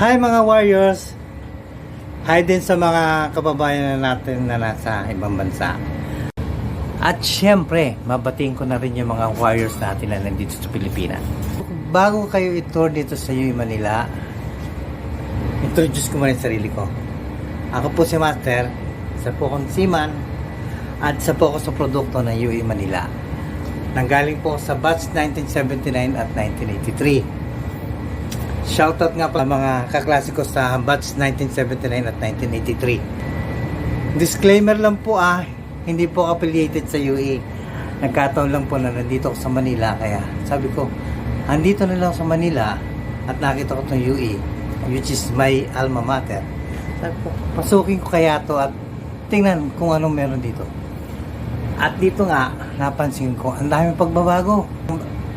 Hi mga warriors! Hi din sa mga kababayan natin na nasa ibang bansa. At syempre, mabatiin ko na rin yung mga warriors natin na nandito sa Pilipinas. Bago kayo i-tour dito sa UE Manila, introduce ko muna yung sarili ko. Ako po si Master, isa po akong seaman, at isa po ako sa produkto ng UE Manila. Nanggaling po sa batch 1979 at 1983. Shoutout nga pa mga kaklase ko sa batch 1979 at 1983. Disclaimer lang po hindi po affiliated sa UE. Nagkataon lang po na nandito ako sa Manila, kaya sabi ko, andito na lang sa Manila at nakita ko itong UE, which is my alma mater. Sabi ko, pasukin ko kaya to at tingnan kung anong meron dito. At dito nga, napansin ko, ang daming pagbabago.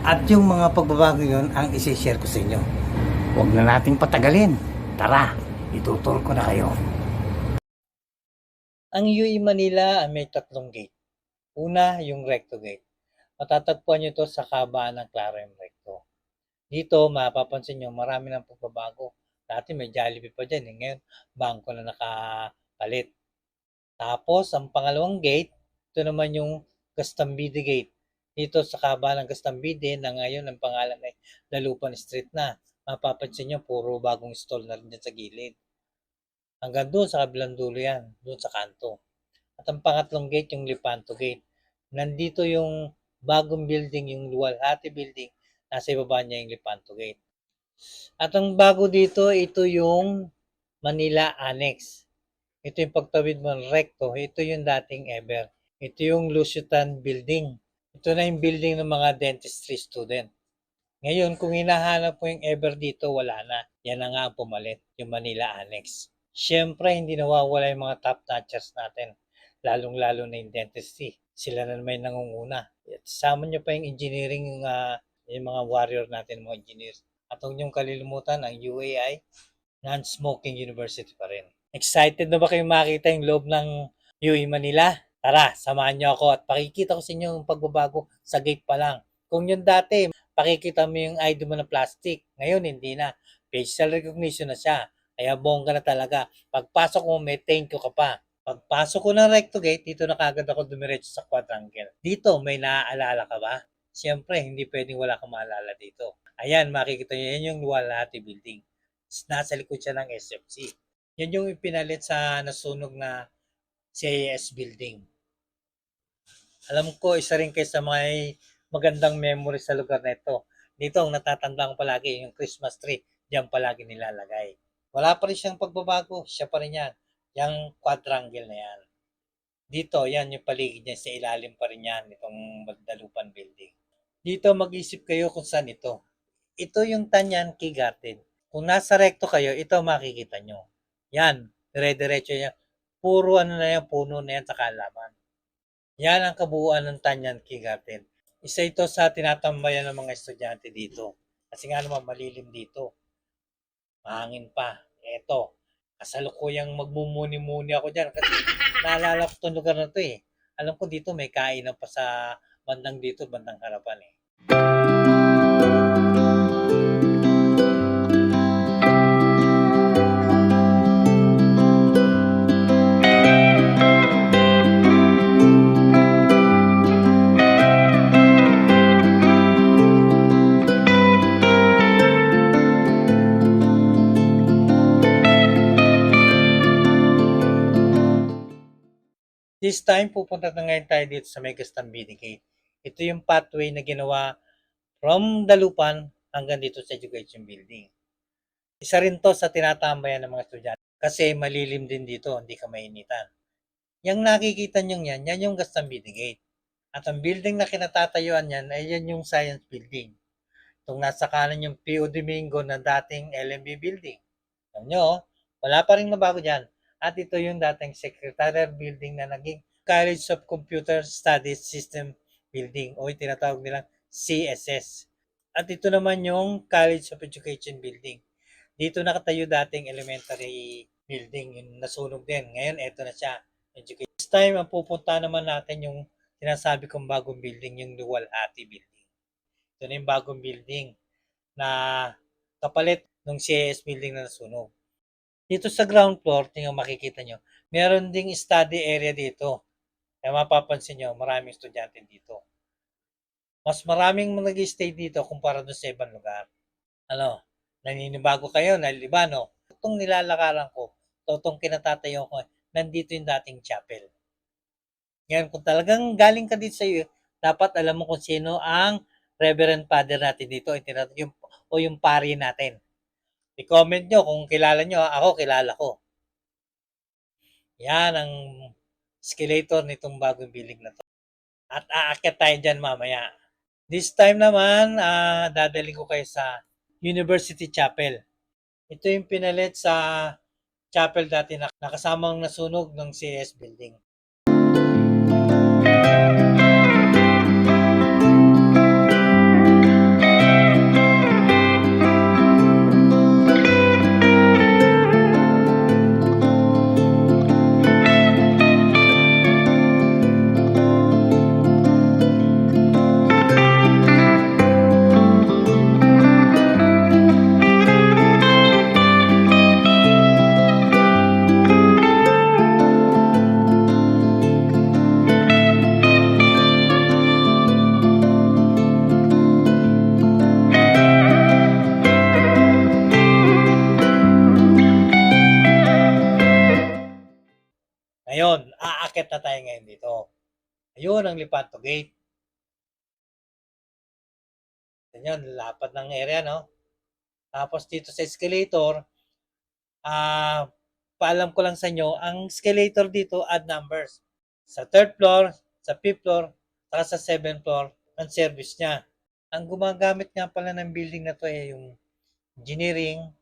At yung mga pagbabago yun, ang isi-share ko sa inyo. Huwag na nating patagalin. Tara, ituturo ko na kayo. Ang UE Manila ay may tatlong gate. Una, yung Recto Gate. Matatagpuan nyo ito sa kabaan ng Clarem Recto. Dito, mapapansin nyo, marami ng pagbabago. Dati may Jollibee pa dyan. Ngayon, bangko na nakapalit. Tapos, ang pangalawang gate, ito naman yung Gastambide Gate. Dito sa kabaan ng Gastambide na ngayon ang pangalan ay Dalupan Street na. Mapapansin nyo, puro bagong stall na rin dyan sa gilid. Hanggang doon sa kabilang dulo yan, doon sa kanto. At ang pangatlong gate, yung Lipanto Gate. Nandito yung bagong building, yung Luwalhati Building. Nasa ibaba niya yung Lipanto Gate. At ang bago dito, ito yung Manila Annex. Ito yung pagtawid mo ng recto. Ito yung dating Ever. Ito yung Lusitan Building. Ito na yung building ng mga dentistry student. Ngayon, kung hinahanap po yung Ever dito, wala na. Yan na nga ang pumalit, yung Manila Annex. Siyempre, hindi nawawala yung mga top-notchers natin. Lalong-lalo na yung dentistry. Sila na naman yung nangunguna. At sama nyo pa yung engineering, yung mga warrior natin, mga engineers. At huwag niyong kalilimutan, ang UAI, non-smoking university pa rin. Excited na ba kayo makita yung loob ng UE Manila? Tara, samahan niyo ako at pakikita ko sa inyo yung pagbabago sa gate pa lang. Kung yun dati, pakikita mo yung ID mo na plastic. Ngayon, hindi na. Facial recognition na siya. Kaya bongga na talaga. Pagpasok mo, may thank you ka pa. Pagpasok ko ng Recto Gate, dito na kagad ako dumiretso sa quadrangle. Dito, may naaalala ka ba? Siyempre, hindi pwedeng wala kang maalala dito. Ayan, makikita nyo, yan yung Luwalhati Building. Nasa likod siya ng SFC. Yan yung ipinalit sa nasunog na CAS Building. Alam ko, isa rin kayo sa mga magandang memory sa lugar na ito. Dito, ang natatandaan ko palagi, yung Christmas tree, diyan palagi nilalagay. Wala pa rin siyang pagbabago, siya pa rin yan. Yung quadrangle na yan. Dito, yan yung paligid niya, sa ilalim pa rin yan, itong Dalupan Building. Dito, mag-isip kayo kung saan ito. Ito yung Tanyan Key Garden. Kung nasa recto kayo, ito makikita nyo. Yan, dire-diretso yan. Puro ano na yan, puno na yan sa kalaman. Yan ang kabuuan ng Tanyan Key Garden. Isa ito sa tinatambayan ng mga estudyante dito. Kasi nga naman malilim dito. Mahangin pa. Eto, kasalukuyang magmumuni-muni ako dyan. Kasi naalala ko itong lugar na to eh. Alam ko dito may kainan pa sa bandang dito, bandang harapan eh. This time, pupunta na ngayon tayo dito sa may Gastambide Gate. Ito yung pathway na ginawa from Dalupan hanggang dito sa Education Building. Isa rin to sa tinatambayan ng mga estudyante kasi malilim din dito, hindi ka mainitan. Yung nakikita nyo yan, yan yung Gastambide Gate. At ang building na kinatatayuan yan ay yan yung Science Building. Itong nasa kanan yung P.O. Domingo na dating LMB Building. Alam nyo, wala pa rin nabago dyan. At ito yung dating Secretariat Building na naging College of Computer Studies System Building o yung tinatawag nilang CSS. At ito naman yung College of Education Building. Dito nakatayo dating elementary building, yung nasunog din. Ngayon, eto na siya. Education. This time, ang pupunta naman natin yung sinasabi kong bagong building, yung Luwalhati Building. Ito na yung bagong building na kapalit ng CAS building na nasunog. Dito sa ground floor, tingnan makikita nyo, meron ding study area dito. Kaya mapapansin nyo, maraming estudyante dito. Mas maraming nag-stay dito kumpara doon sa ibang lugar. Ano, naninibago kayo, naliliba, no? Itong nilalakaran ko, itong kinatatayo ko, nandito yung dating chapel. Ngayon, kung talagang galing ka dito sa iyo, dapat alam mo kung sino ang Reverend Father natin dito, yung, o yung pari natin. I-comment nyo kung kilala nyo, ako kilala ko. Yan ang escalator nitong bagong building na to. At aakyat tayo dyan mamaya. This time naman, dadaling ko kayo sa University Chapel. Ito yung pinalit sa chapel dati na nakasamang nasunog ng CS building. Ngayon, aakyat na tayo ngayon dito. Ayun ang Lipanto Gate. Yan, lapad ng area, no? Tapos dito sa escalator, paalam ko lang sa inyo, ang escalator dito odd numbers. Sa third floor, sa fifth floor, saka sa seventh floor, ang service niya. Ang gumagamit nga pala ng building na to ay yung engineering,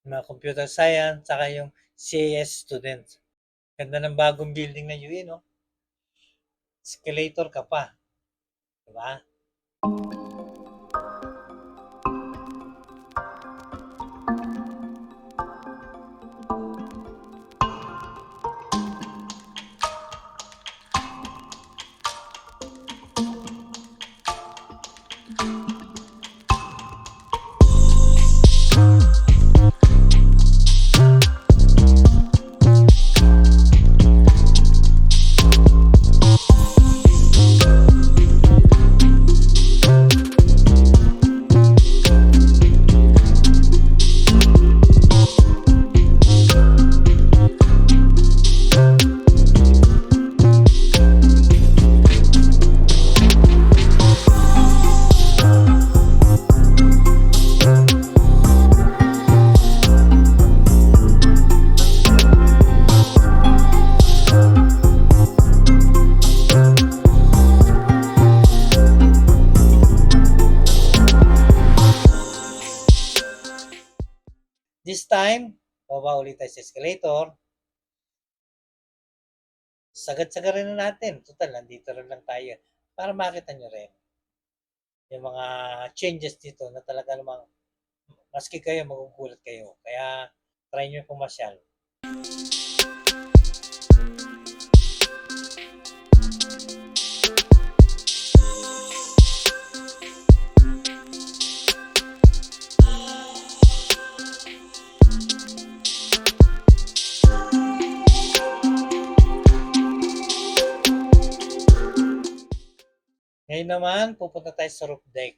mga computer science, saka yung CAS students. Ganda ng bagong building na UE, no? Escalator ka pa. Diba? This time, baba ulit tayo sa escalator. Sagad-sagarin na natin. Total, nandito rin lang tayo. Para makita nyo rin yung mga changes dito na talaga namang maski kayo, magugulat kayo. Kaya, try nyo pumasyal. Ngayon naman, pupunta tayo sa roof deck.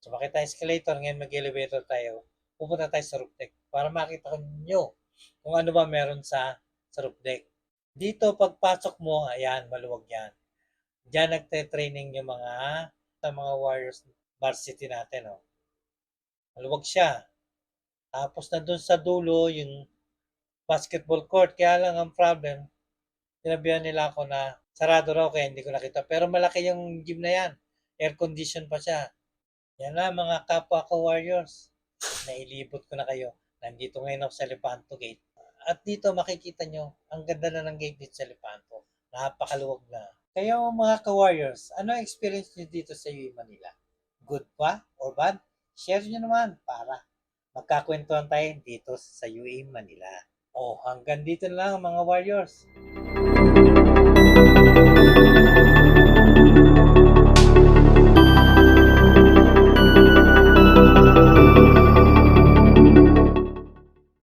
Sumakit tayo escalator, ngayon mag-elevator tayo. Pupunta tayo sa roof deck para makita nyo kung ano ba meron sa roof deck. Dito, pagpasok mo, ayan, maluwag yan. Diyan nagte-training yung mga Warriors varsity natin. Oh. Maluwag siya. Tapos na doon sa dulo, yung basketball court. Kaya lang ang problem, sinabihan nila ako na sarado raw kaya hindi ko nakita. Pero malaki yung gym na yan. Air condition pa siya. Yan na mga kapwa ko Warriors. Nailibot ko na kayo. Nandito ngayon ako sa Lepanto Gate. At dito makikita nyo, ang ganda na ng gate dito sa Lepanto. Napakaluwag na. Kayo mga ka-Warriors, ano ang experience nyo dito sa UAE Manila? Good pa or bad? Share nyo naman para magkakwentuhan tayo dito sa UAE Manila. Oh, hanggang dito na lang mga Warriors.